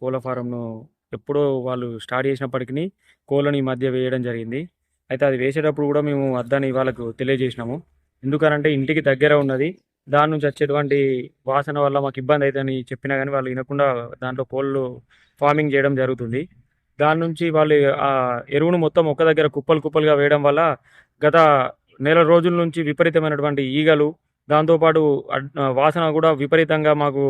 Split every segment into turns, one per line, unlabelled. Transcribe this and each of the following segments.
కోళ్ళ ఫారంను ఎప్పుడో వాళ్ళు స్టార్ట్ చేసినప్పటికి కోళ్ళని ఈ మధ్య వేయడం జరిగింది. అయితే అది వేసేటప్పుడు కూడా మేము వద్దని వాళ్ళకు తెలియజేసినాము. ఎందుకనంటే ఇంటికి దగ్గర ఉన్నది. దాని నుంచి వచ్చేటువంటి వాసన వల్ల మాకు ఇబ్బంది అయితదని చెప్పినా గానీ వాళ్ళు వినకుండా దాంట్లో కోళ్ళు ఫార్మింగ్ చేయడం జరుగుతుంది. దాని నుంచి వాళ్ళు ఎరువును మొత్తం ఒక్క దగ్గర కుప్పలు కుప్పలుగా వేయడం వల్ల గత నెల రోజుల నుంచి విపరీతమైనటువంటి ఈగలు, దాంతో పాటు వాసన కూడా విపరీతంగా మాకు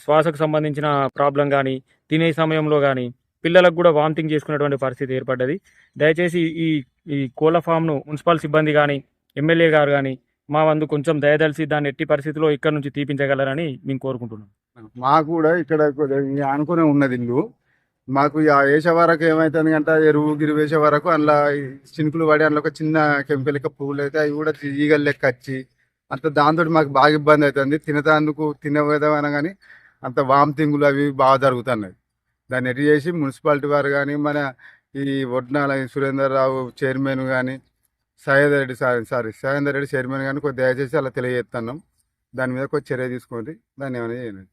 శ్వాసకు సంబంధించిన ప్రాబ్లమ్ గానీ, తినే సమయంలో గానీ, పిల్లలకు కూడా వామిటింగ్ చేసుకునేటువంటి పరిస్థితి ఏర్పడ్డది. దయచేసి ఈ ఈ కోళ్ల ఫామ్‌ను మున్సిపల్ సిబ్బంది గానీ, ఎమ్మెల్యే గారు గానీ, మా వంతు కొంచెం దయదలిచి దాన్ని ఎట్టి పరిస్థితిలో ఇక్కడి నుంచి తీపించగలరని మేము కోరుకుంటున్నాం.
మాకు కూడా ఇక్కడ కొద్దిగా ఆనుకునే ఉన్నది ఇల్లు. మాకు వేసే వరకు ఏమవుతుంది అంటే ఎరువు గిరువు వేసే వరకు అందులో చినుకులు పడి అందులో ఒక చిన్న కెమికల్ లెక్క పువ్వులు అయితే అవి కూడా ఈగలు లెక్క వచ్చి అంత దాంతో మాకు బాగా ఇబ్బంది అవుతుంది. తినేందుకు తినే విధమైన కానీ అంత వామిటింగులు అవి బాగా జరుగుతున్నాయి. దాన్ని ఎటు చేసి మున్సిపాలిటీ వారు కానీ మన ఈ వడ్నాల సురేందర్ రావు చైర్మన్ కానీ సహేందర్ రెడ్డి చైర్మన్ కానీ కొద్దిగా దయచేసి అలా తెలియజేస్తున్నాం. దాని మీద కొద్ది చర్య తీసుకోండి. దాన్ని ఏమైనా చేయండి.